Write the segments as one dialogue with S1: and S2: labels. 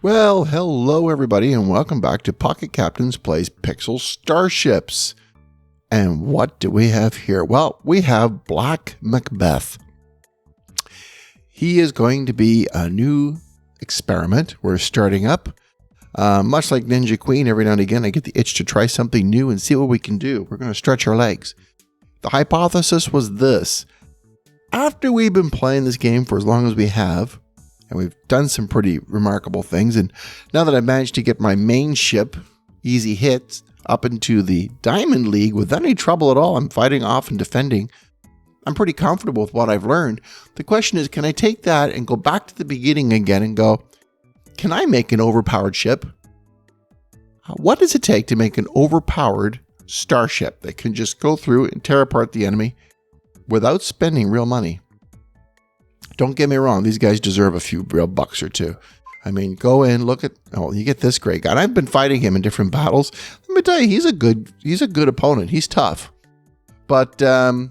S1: Well, hello everybody, and welcome back to Pocket Captains Plays Pixel Starships. And what do we have here? Well, we have Black MacBeth. He is going to be a new experiment we're starting up. Much like Ninja Queen, every now and again I get the itch to try something new and see what we can do. We're going to stretch our legs. The hypothesis was this. After we've been playing this game for as long as we have, and we've done some pretty remarkable things, and now that I've managed to get my main ship, Easy Hits, up into the Diamond League without any trouble at all, I'm fighting off and defending, I'm pretty comfortable with what I've learned. The question is, can I take that and go back to the beginning again and go, can I make an overpowered ship? What does it take to make an overpowered starship that can just go through and tear apart the enemy without spending real money? Don't get me wrong, these guys deserve a few real bucks or two. I mean, go in, look at, oh, you get this great guy. And I've been fighting him in different battles. Let me tell you, he's a good opponent. He's tough. But, so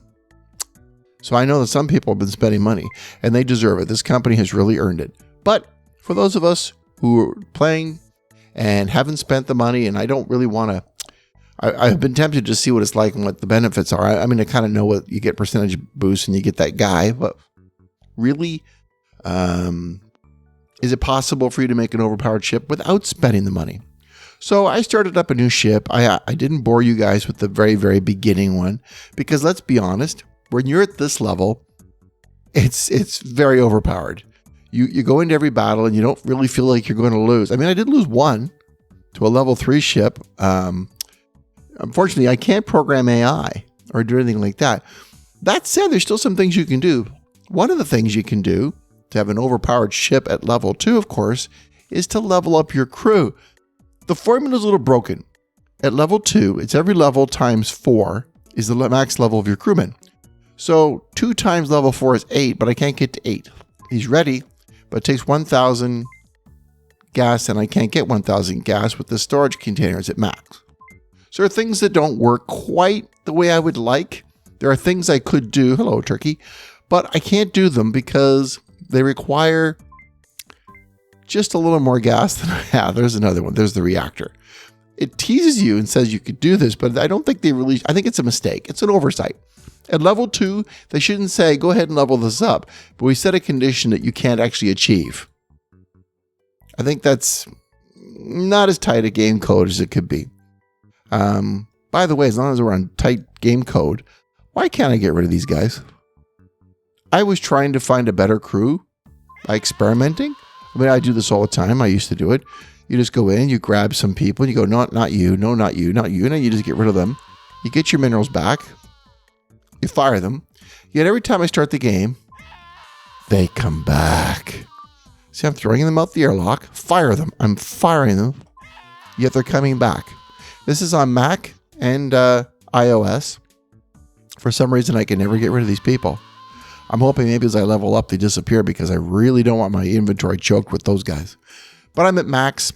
S1: I know that some people have been spending money, and they deserve it. This company has really earned it. But for those of us who are playing and haven't spent the money, and I don't really want to, I've been tempted to see what it's like and what the benefits are. I mean, I kind of know what you get percentage boost and you get that guy, but really, is it possible for you to make an overpowered ship without spending the money? So I started up a new ship. I didn't bore you guys with the very, very beginning one, because let's be honest, when you're at this level, it's very overpowered. You go into every battle and you don't really feel like you're going to lose. I mean, I did lose one to a level 3 ship. Unfortunately, I can't program AI or do anything like that. That said, there's still some things you can do. One of the things you can do to have an overpowered ship at level 2, of course, is to level up your crew. The formula is a little broken. At level 2, it's every level times 4 is the max level of your crewman. So 2 times level 4 is 8, but I can't get to 8. He's ready, but it takes 1,000 gas, and I can't get 1,000 gas with the storage containers at max. So there are things that don't work quite the way I would like. There are things I could do. Hello, Turkey. But I can't do them because they require just a little more gas than I have. There's another one. There's the reactor. It teases you and says you could do this, but I don't think I think it's a mistake. It's an oversight. At level 2, they shouldn't say, go ahead and level this up. But we set a condition that you can't actually achieve. I think that's not as tight a game code as it could be. By the way, as long as we're on tight game code, why can't I get rid of these guys? I was trying to find a better crew by experimenting. I mean, I do this all the time. I used to do it. You just go in, you grab some people, and you go, no, not you, no, not you, not you. And then you just get rid of them. You get your minerals back. You fire them. Yet every time I start the game, they come back. See, I'm throwing them out the airlock. Fire them. I'm firing them. Yet they're coming back. This is on Mac and iOS. For some reason, I can never get rid of these people. I'm hoping maybe as I level up, they disappear because I really don't want my inventory choked with those guys. But I'm at max.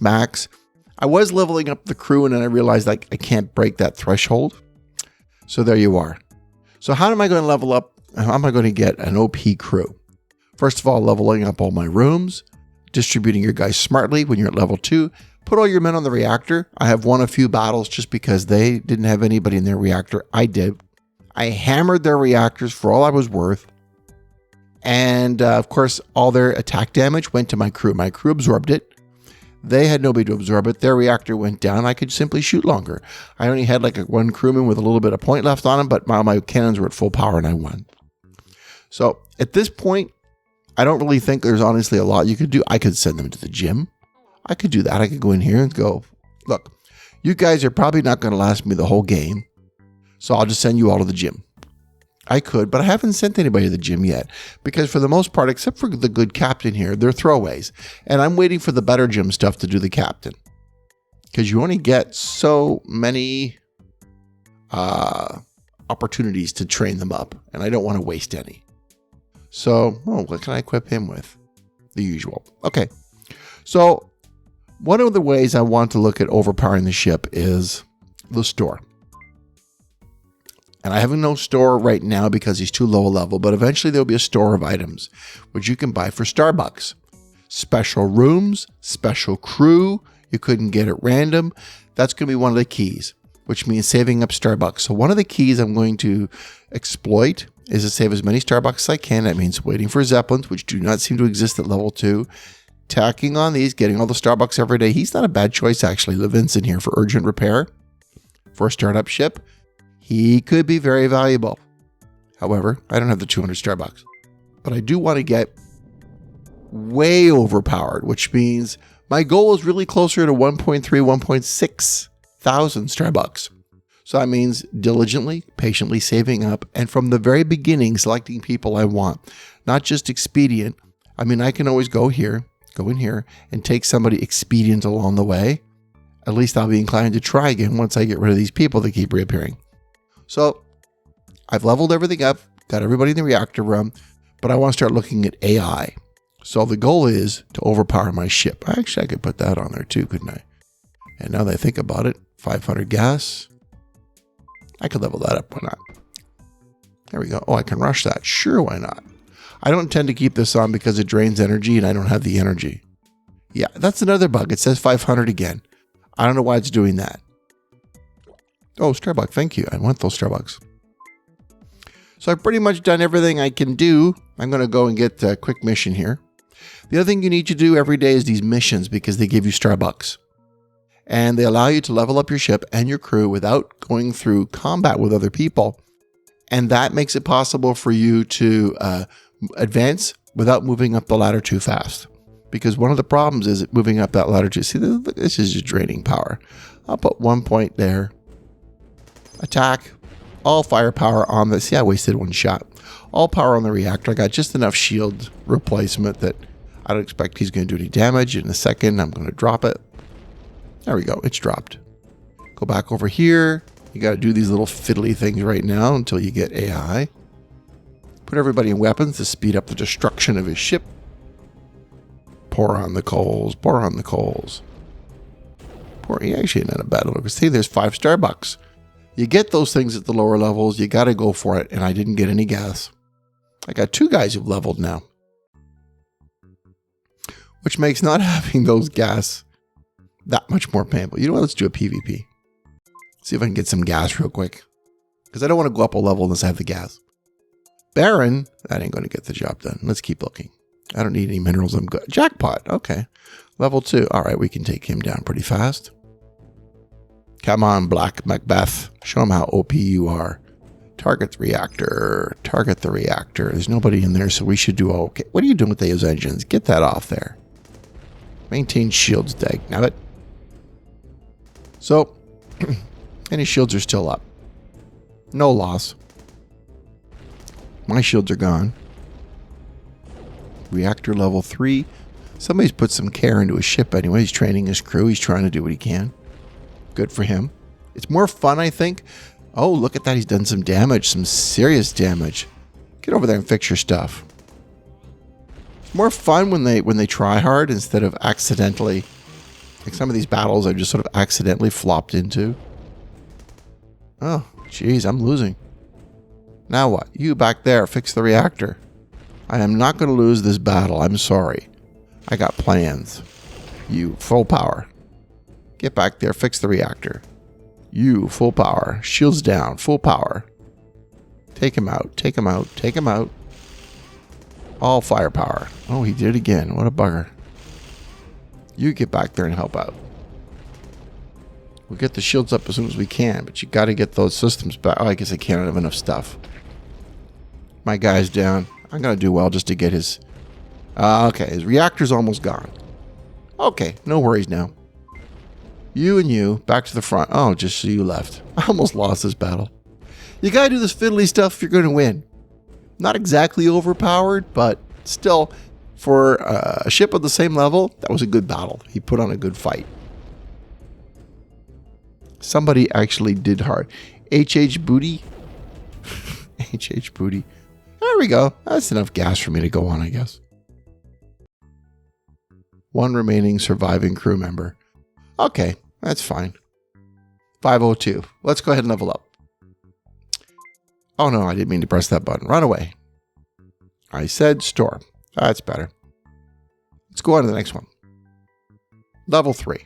S1: I was leveling up the crew, and then I realized I can't break that threshold. So there you are. So how am I going to level up? How am I going to get an OP crew? First of all, leveling up all my rooms, distributing your guys smartly when you're at level 2. Put all your men on the reactor. I have won a few battles just because they didn't have anybody in their reactor. I did. I hammered their reactors for all I was worth. And of course, all their attack damage went to my crew. My crew absorbed it. They had nobody to absorb it. Their reactor went down. I could simply shoot longer. I only had like one crewman with a little bit of point left on him, but my cannons were at full power and I won. So at this point, I don't really think there's honestly a lot you could do. I could send them to the gym. I could do that. I could go in here and go, look, you guys are probably not going to last me the whole game. So I'll just send you all to the gym. I could, but I haven't sent anybody to the gym yet because for the most part, except for the good captain here, they're throwaways. And I'm waiting for the better gym stuff to do the captain because you only get so many opportunities to train them up. And I don't want to waste any. So, what can I equip him with? The usual. Okay. So one of the ways I want to look at overpowering the ship is the store. And I have no store right now because he's too low a level, but eventually there'll be a store of items, which you can buy for Starbucks. special rooms, special crew. You couldn't get at random. That's going to be one of the keys, which means saving up Starbucks. So one of the keys I'm going to exploit is to save as many Starbucks as I can. That means waiting for Zeppelins, which do not seem to exist at level 2. Tacking on these, getting all the Starbucks every day. He's not a bad choice, actually. Levin's in here for urgent repair. For a startup ship, he could be very valuable. However, I don't have the 200 Starbucks. But I do want to get way overpowered, which means my goal is really closer to 1.3, 1.6 thousand Starbucks. So that means diligently, patiently saving up, and from the very beginning, selecting people I want. Not just expedient. I mean, I can always go in here, and take somebody expedient along the way. At least I'll be inclined to try again once I get rid of these people that keep reappearing. So I've leveled everything up, got everybody in the reactor room, but I want to start looking at AI. So the goal is to overpower my ship. Actually, I could put that on there too, couldn't I? And now that I think about it, 500 gas. I could level that up, why not? There we go. Oh, I can rush that. Sure, why not? I don't intend to keep this on because it drains energy and I don't have the energy. Yeah, that's another bug. It says 500 again. I don't know why it's doing that. Oh, Starbucks, thank you. I want those Starbucks. So I've pretty much done everything I can do. I'm going to go and get a quick mission here. The other thing you need to do every day is these missions because they give you Starbucks. And they allow you to level up your ship and your crew without going through combat with other people. And that makes it possible for you to advance without moving up the ladder too fast. Because one of the problems is moving up that ladder too. See, this is just draining power. I'll put 1 point there. Attack. All firepower on this. See, I wasted one shot. All power on the reactor. I got just enough shield replacement that I don't expect he's going to do any damage. In a second, I'm going to drop it. There we go. It's dropped. Go back over here. You got to do these little fiddly things right now until you get AI. Put everybody in weapons to speed up the destruction of his ship. Pour on the coals. Pour on the coals. He actually ain't in a bad look. See, there's 5 Starbucks. You get those things at the lower levels. You got to go for it. And I didn't get any gas. I got 2 guys who've leveled now. Which makes not having those gas that much more painful. You know what? Let's do a PvP. See if I can get some gas real quick. Because I don't want to go up a level unless I have the gas. Baron, that ain't going to get the job done. Let's keep looking. I don't need any minerals. I'm good. Jackpot. Okay. Level 2. All right, we can take him down pretty fast. Come on, Black MacBeth. Show him how OP you are. Target the reactor. Target the reactor. There's nobody in there, so we should do okay. What are you doing with those engines? Get that off there. Maintain shields, dagnabbit. So, any shields are still up. No loss. My shields are gone. Reactor level 3. Somebody's put some care into his ship anyway. He's training his crew. He's trying to do what he can. Good for him. It's more fun, I think. Oh, look at that. He's done some damage. Some serious damage. Get over there and fix your stuff. It's more fun when they try hard instead of accidentally. Like some of these battles I've just sort of accidentally flopped into. Oh, jeez, I'm losing. Now what? You back there, fix the reactor. I am not going to lose this battle. I'm sorry. I got plans. You, full power. Get back there, fix the reactor. You, full power. Shields down, full power. Take him out, take him out, take him out. All firepower. Oh, he did it again. What a bugger. You get back there and help out. We'll get the shields up as soon as we can, but you got to get those systems back. Oh, I guess I can't have enough stuff. My guy's down. I'm going to do well just to get his... okay, his reactor's almost gone. Okay, no worries now. You and you, back to the front. Oh, just so you left. I almost lost this battle. You got to do this fiddly stuff if you're going to win. Not exactly overpowered, but still, for a ship of the same level, that was a good battle. He put on a good fight. Somebody actually did hard. HH Booty. HH Booty. There we go. That's enough gas for me to go on, I guess. 1 remaining surviving crew member. Okay, that's fine. 502. Let's go ahead and level up. Oh no, I didn't mean to press that button. Run away. I said store. That's better. Let's go on to the next one. Level 3.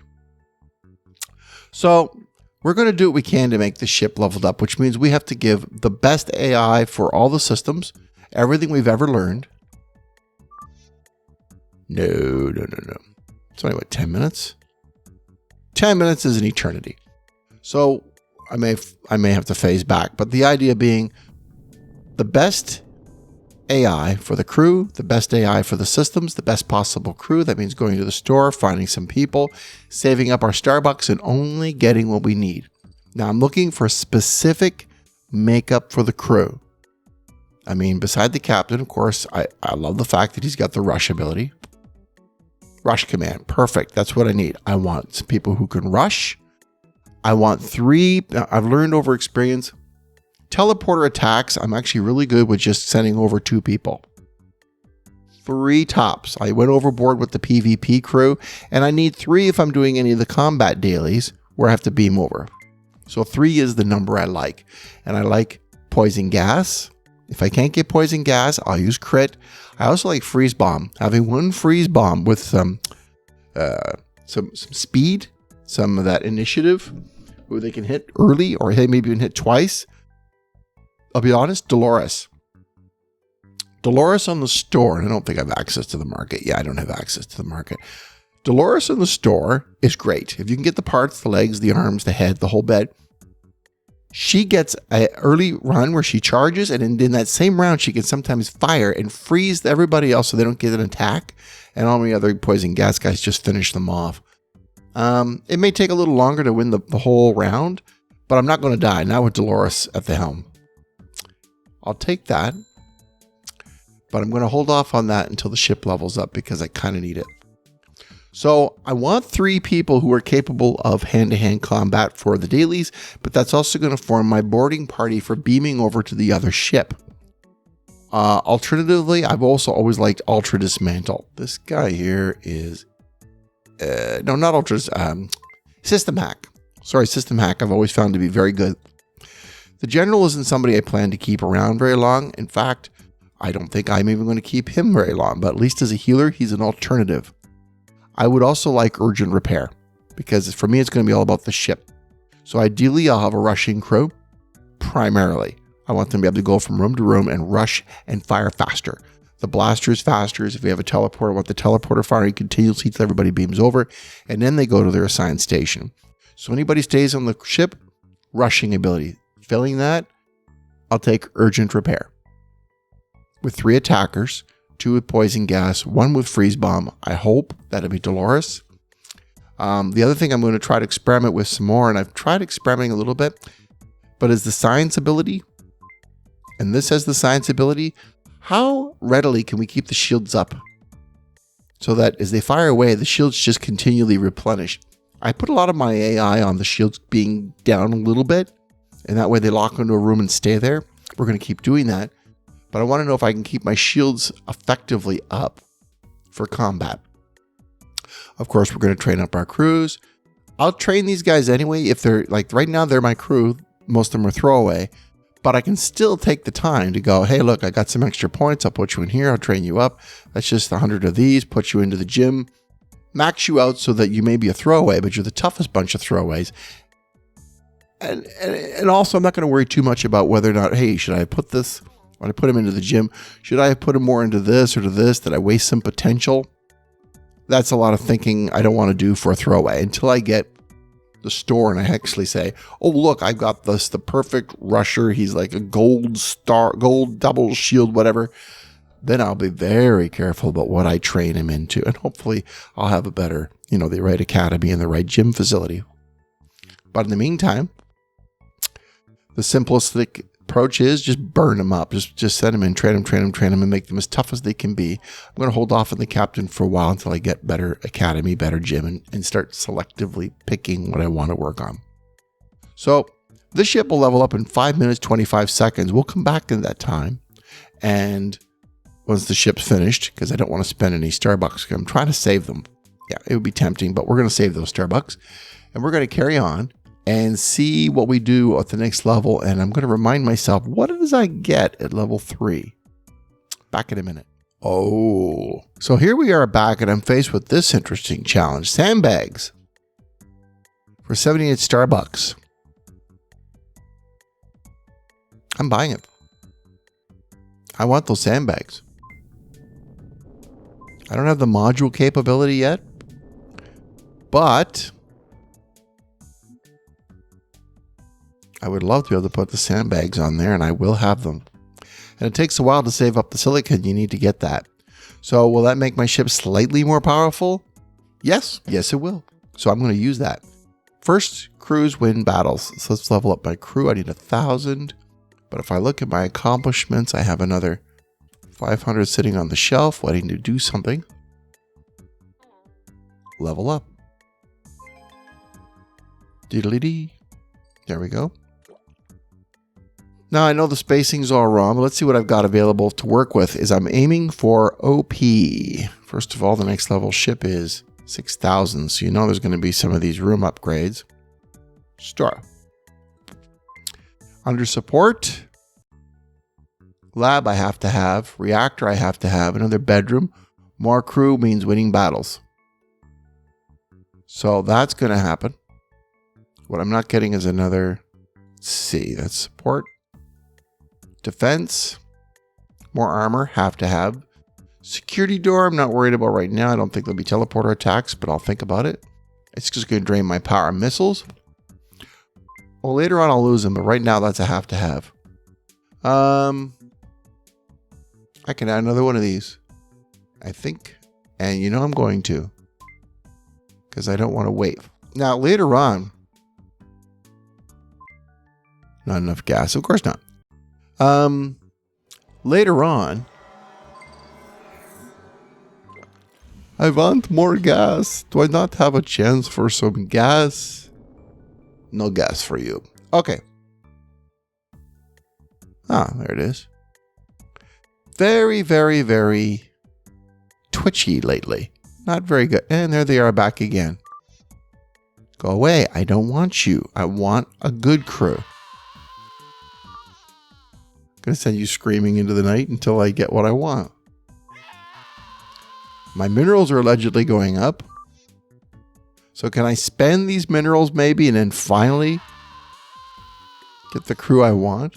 S1: So we're going to do what we can to make the ship leveled up, which means we have to give the best AI for all the systems, everything we've ever learned. No. It's only, 10 minutes? 10 minutes is an eternity. So I may have to phase back, but the idea being the best AI for the crew, the best AI for the systems, the best possible crew. That means going to the store, finding some people, saving up our Starbucks, and only getting what we need. Now, I'm looking for specific makeup for the crew. I mean, beside the captain, of course, I love the fact that he's got the rush ability. Rush command. Perfect. That's what I need. I want some people who can rush. I want 3. I've learned over experience. Teleporter attacks, I'm actually really good with just sending over 2 people. 3 tops. I went overboard with the PvP crew, and I need 3 if I'm doing any of the combat dailies where I have to beam over. So 3 is the number I like. And I like poison gas. If I can't get poison gas, I'll use crit. I also like freeze bomb. Having 1 freeze bomb with some speed, some of that initiative, where they can hit early or maybe even hit twice. I'll be honest, Dolores on the store, and I don't think I have access to the market. Yeah, I don't have access to the market. Dolores in the store is great. If you can get the parts, the legs, the arms, the head, the whole bed, she gets an early run where she charges, and in that same round, she can sometimes fire and freeze everybody else so they don't get an attack, and all the other poison gas guys just finish them off. It may take a little longer to win the whole round, but I'm not going to die, not with Dolores at the helm. I'll take that, but I'm going to hold off on that until the ship levels up because I kind of need it. So I want 3 people who are capable of hand-to-hand combat for the dailies, but that's also going to form my boarding party for beaming over to the other ship. Alternatively, I've also always liked Ultra Dismantle. This guy here is, no, not Ultra, System Hack. Sorry, System Hack I've always found to be very good. The General isn't somebody I plan to keep around very long. In fact, I don't think I'm even going to keep him very long, but at least as a healer, he's an alternative. I would also like Urgent Repair, because for me, it's going to be all about the ship. So ideally, I'll have a rushing crew, primarily. I want them to be able to go from room to room and rush and fire faster. The blaster is faster. If we have a teleporter, I want the teleporter firing continuously until everybody beams over, and then they go to their assigned station. So anybody stays on the ship, rushing ability. Failing that, I'll take Urgent Repair. With 3 attackers, 2 with poison gas, 1 with freeze bomb. I hope that'll be Dolores. The other thing I'm going to try to experiment with some more, and I've tried experimenting a little bit, but is the science ability. And this has the science ability. How readily can we keep the shields up so that as they fire away, the shields just continually replenish? I put a lot of my AI on the shields being down a little bit, and that way they lock into a room and stay there. We're going to keep doing that. But I want to know if I can keep my shields effectively up for combat. Of course, we're going to train up our crews. I'll train these guys anyway. If they're like right now, they're my crew. Most of them are throwaway. But I can still take the time to go, hey, look, I got some extra points. I'll put you in here. I'll train you up. That's just 100 of these. Put you into the gym. Max you out so that you may be a throwaway, but you're the toughest bunch of throwaways. And also, I'm not going to worry too much about whether or not, hey, should I put this, when I put him into the gym, should I put him more into this or to this? Did I waste some potential? That's a lot of thinking I don't want to do for a throwaway until I get the store and I actually say, oh, look, I've got this, the perfect rusher. He's like a gold double shield, whatever. Then I'll be very careful about what I train him into. And hopefully I'll have a better, the right academy and the right gym facility. But in the meantime, the simplistic approach is just burn them up. Just send them in, train them, and make them as tough as they can be. I'm going to hold off on the captain for a while until I get better academy, better gym, and start selectively picking what I want to work on. So this ship will level up in 5 minutes, 25 seconds. We'll come back in that time. And once the ship's finished, because I don't want to spend any Starbucks, I'm trying to save them. Yeah, it would be tempting, but we're going to save those Starbucks. And we're going to carry on and see what we do at the next level. And I'm going to remind myself, what does I get at level 3? Back in a minute. Oh. So here we are back, and I'm faced with this interesting challenge. Sandbags for 78 Starbucks. I'm buying it. I want those sandbags. I don't have the module capability yet, but I would love to be able to put the sandbags on there, and I will have them. And it takes a while to save up the silicon. You need to get that. So will that make my ship slightly more powerful? Yes. Yes, it will. So I'm going to use that. First, crews win battles. So let's level up my crew. I need 1,000. But if I look at my accomplishments, I have another 500 sitting on the shelf waiting to do something. Level up. Diddly-dee. There we go. Now I know the spacing's all wrong, but let's see what I've got available to work with. Is I'm aiming for OP. First of all, the next level ship is 6,000, so you know there's going to be some of these room upgrades. Star. Under support, lab I have to have, reactor I have to have, another bedroom. More crew means winning battles. So that's going to happen. What I'm not getting is another, let's see, that's support. Defense, more armor, have to have. Security door, I'm not worried about right now. I don't think there'll be teleporter attacks, but I'll think about it. It's just going to drain my power. Missiles. Well, later on I'll lose them, but right now that's a have to have. I can add another one of these, I think. And you know I'm going to, because I don't want to wait. Now later on, not enough gas. Of course not. Later on, I want more gas. Do I not have a chance for some gas? No gas for you. Okay. Ah, there it is. Very, very, very twitchy lately. Not very good. And there they are back again. Go away. I don't want you. I want a good crew. I'm going to send you screaming into the night until I get what I want. My minerals are allegedly going up. So can I spend these minerals maybe and then finally get the crew I want?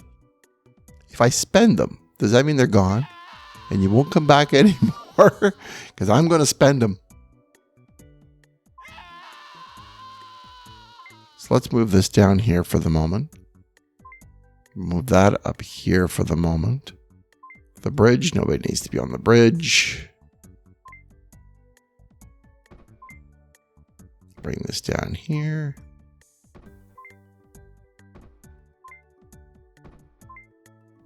S1: If I spend them, does that mean they're gone? And you won't come back anymore? Because I'm going to spend them. So let's move this down here for the moment. Move that up here for the moment. The bridge, nobody needs to be on the bridge. Bring this down here.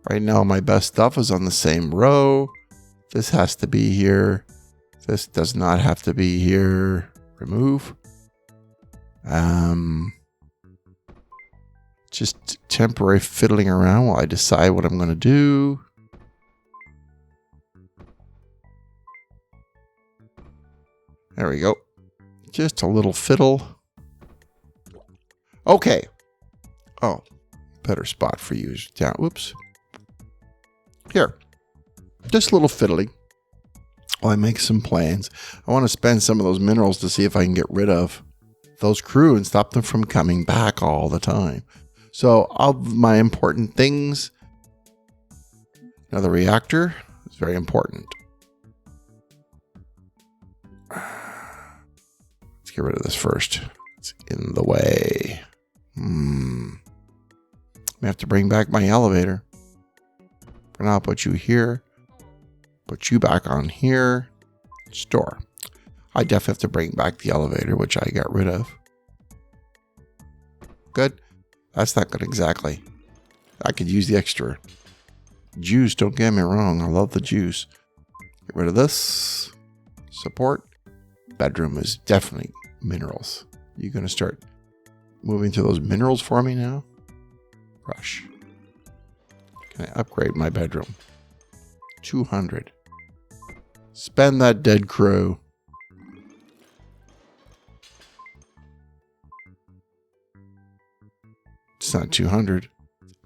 S1: Right now my best stuff is on the same row. This has to be here. This does not have to be here. Remove. Just temporary fiddling around while I decide what I'm going to do. There we go. Just a little fiddle. Okay. Oh, better spot for you is down. Whoops. Here. Just a little fiddling while I make some plans. I want to spend some of those minerals to see if I can get rid of those crew and stop them from coming back all the time. So of my important things, another reactor is very important. Let's get rid of this first. It's in the way. I have to bring back my elevator. For now, I'll put you here. Put you back on here. Store. I definitely have to bring back the elevator, which I got rid of. Good. That's not good exactly. I could use the extra juice. Don't get me wrong. I love the juice. Get rid of this. Support. Bedroom is definitely minerals. You're going to start moving to those minerals for me now? Rush. Can I upgrade my bedroom? 200. Spend that dead crew. It's not 200.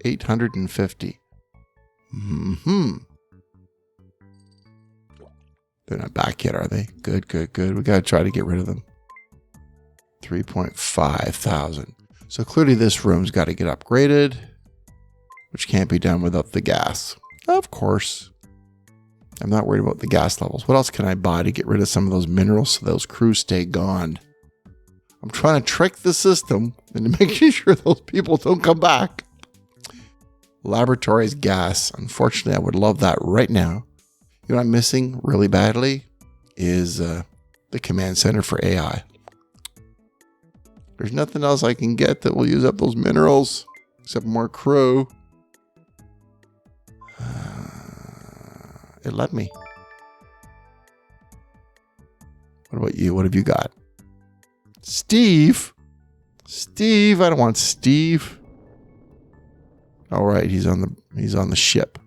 S1: 850. They're not back yet, are they? Good, good, good. We got to try to get rid of them. 3.5 thousand. So clearly this room's got to get upgraded, which can't be done without the gas. Of course. I'm not worried about the gas levels. What else can I buy to get rid of some of those minerals so those crews stay gone? I'm trying to trick the system into making sure those people don't come back. Laboratories gas. Unfortunately, I would love that right now. You know what I'm missing really badly is the command center for AI. There's nothing else I can get that will use up those minerals except more crew. It let me. What about you? What have you got? Steve? Steve? I don't want Steve. All right, he's on the ship.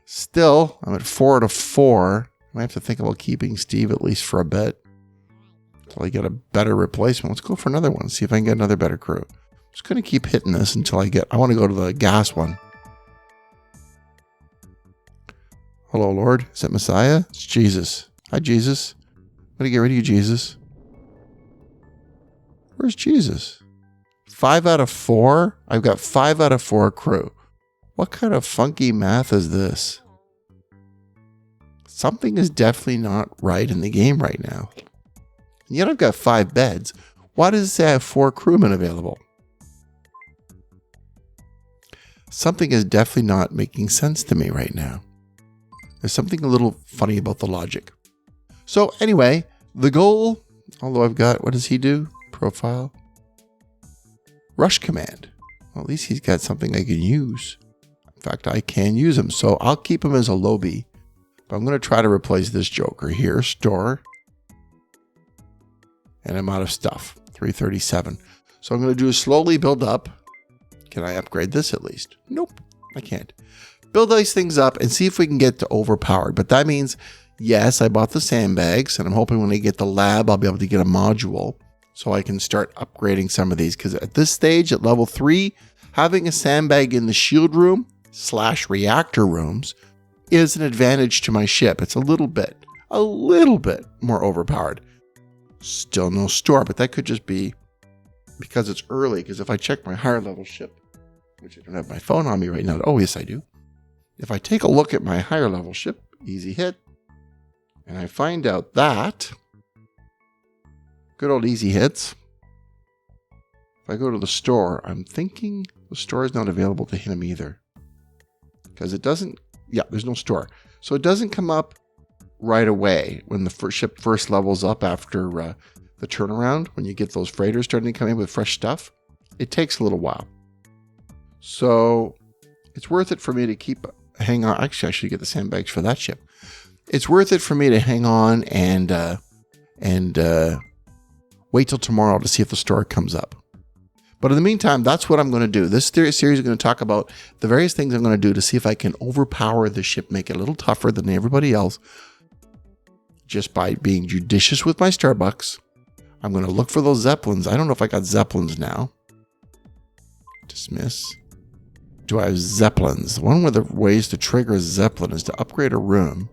S1: Still, I'm at 4 out of 4. I might have to think about keeping Steve at least for a bit until I get a better replacement. Let's go for another one. See if I can get another better crew. I'm just going to keep hitting this until I want to go to the gas one. Hello, Lord. Is that Messiah? It's Jesus. Hi, Jesus. I'm going to get rid of you, Jesus. Where's Jesus? 5 out of 4? I've got 5 out of 4 crew. What kind of funky math is this? Something is definitely not right in the game right now. And yet I've got 5 beds. Why does it say I have 4 crewmen available? Something is definitely not making sense to me right now. There's something a little funny about the logic. So anyway, the goal, although I've got, what does he do? Profile. Rush command. Well, at least he's got something I can use. In fact, I can use him. So I'll keep him as a lobby. But I'm going to try to replace this joker here. Store. And I'm out of stuff. 337. So I'm going to do a slowly build up. Can I upgrade this at least? Nope, I can't. Build these things up and see if we can get to overpowered. But that means, yes, I bought the sandbags. And I'm hoping when I get the lab, I'll be able to get a module. So I can start upgrading some of these. Because at this stage, at level 3, having a sandbag in the shield room / reactor rooms is an advantage to my ship. It's a little bit more overpowered. Still no store, but that could just be because it's early. Because if I check my higher level ship, which I don't have my phone on me right now. Oh, yes, I do. If I take a look at my higher level ship, easy hit, and I find out that, good old easy hits, if I go to the store, I'm thinking the store is not available to him either. Because it doesn't, there's no store. So it doesn't come up right away when the ship first levels up after the turnaround, when you get those freighters starting to come in with fresh stuff. It takes a little while. So it's worth it for me to hang on. Actually, I should get the sandbags for that ship. It's worth it for me to hang on and wait till tomorrow to see if the store comes up. But in the meantime, that's what I'm going to do. This series is going to talk about the various things I'm going to do to see if I can overpower the ship, make it a little tougher than everybody else, just by being judicious with my Starbucks. I'm going to look for those Zeppelins. I don't know if I got Zeppelins now. Dismiss. Do I have Zeppelins? One of the ways to trigger a Zeppelin is to upgrade a room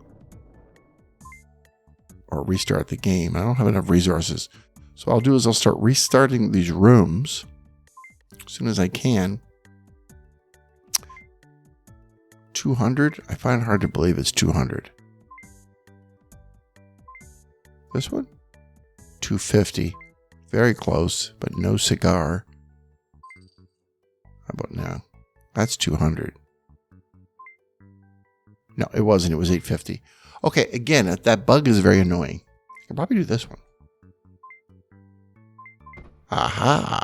S1: or restart the game. I don't have enough resources. So what I'll do is I'll start restarting these rooms as soon as I can. 200? I find it hard to believe it's 200. This one? 250. Very close, but no cigar. How about now? That's 200. No, it wasn't. It was 850. Okay, again, that bug is very annoying. I'll probably do this one. Aha.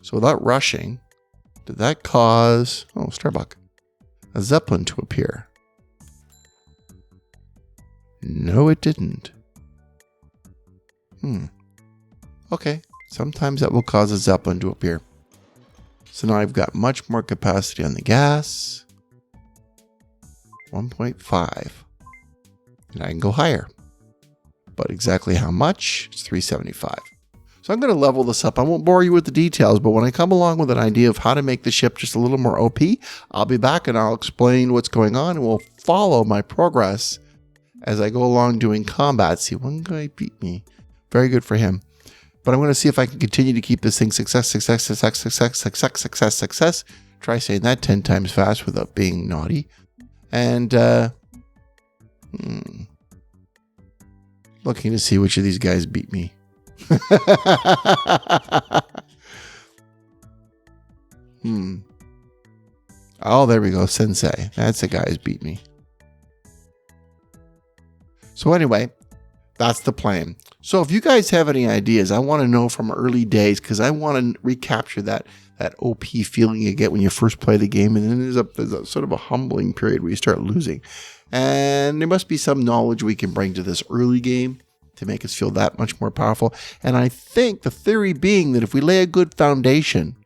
S1: So without rushing, did that cause, Starbuck, a Zeppelin to appear? No, it didn't. Okay, sometimes that will cause a Zeppelin to appear. So now I've got much more capacity on the gas. 1.5. And I can go higher. But exactly how much? It's 375. So I'm going to level this up. I won't bore you with the details, but when I come along with an idea of how to make the ship just a little more OP, I'll be back and I'll explain what's going on and we'll follow my progress as I go along doing combat. See, one guy beat me. Very good for him. But I'm going to see if I can continue to keep this thing success. Try saying that 10 times fast without being naughty. And looking to see which of these guys beat me. Oh, there we go. Sensei. That's the guy who's beat me. So anyway, that's the plan. So if you guys have any ideas, I want to know from early days, because I want to recapture that OP feeling you get when you first play the game. And then there's a sort of a humbling period where you start losing. And there must be some knowledge we can bring to this early game to make us feel that much more powerful. And I think the theory being that if we lay a good foundation,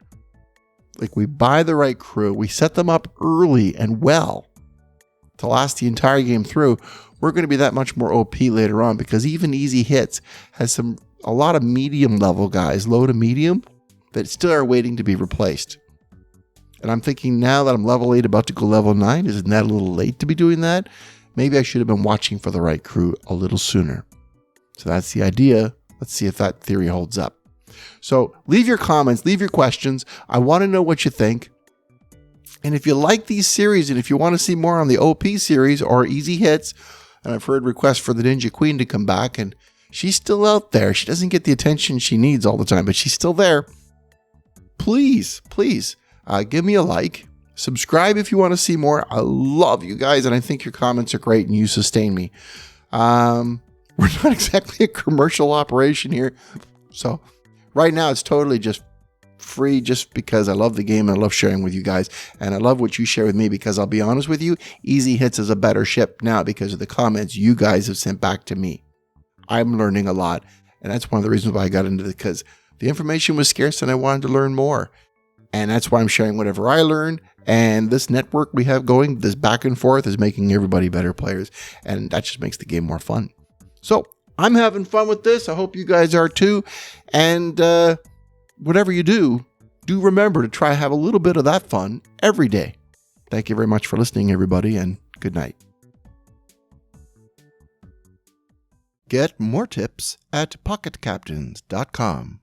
S1: like we buy the right crew, we set them up early and well to last the entire game through, we're going to be that much more OP later on, because even Easy Hits has a lot of medium level guys, low to medium, that still are waiting to be replaced. And I'm thinking now that I'm level 8 about to go level 9, isn't that a little late to be doing that? Maybe I should have been watching for the right crew a little sooner. So that's the idea. Let's see if that theory holds up. So leave your comments, leave your questions. I want to know what you think. And if you like these series, and if you want to see more on the OP series or Easy Hits, and I've heard requests for the Ninja Queen to come back, and she's still out there. She doesn't get the attention she needs all the time, but she's still there. Please give me a like. Subscribe if you want to see more. I love you guys, and I think your comments are great, and you sustain me. We're not exactly a commercial operation here. So right now it's totally just free, just because I love the game and I love sharing with you guys, and I love what you share with me, because I'll be honest with you, Easy Hits is a better ship now because of the comments you guys have sent back to me. I'm learning a lot, and that's one of the reasons why I got into it, because the information was scarce and I wanted to learn more. And that's why I'm sharing whatever I learn. And this network we have going, this back and forth, is making everybody better players, and that just makes the game more fun. So I'm having fun with this. I hope you guys are too. And whatever you do remember to try to have a little bit of that fun every day. Thank you very much for listening, everybody, and good night. Get more tips at pocketcaptains.com.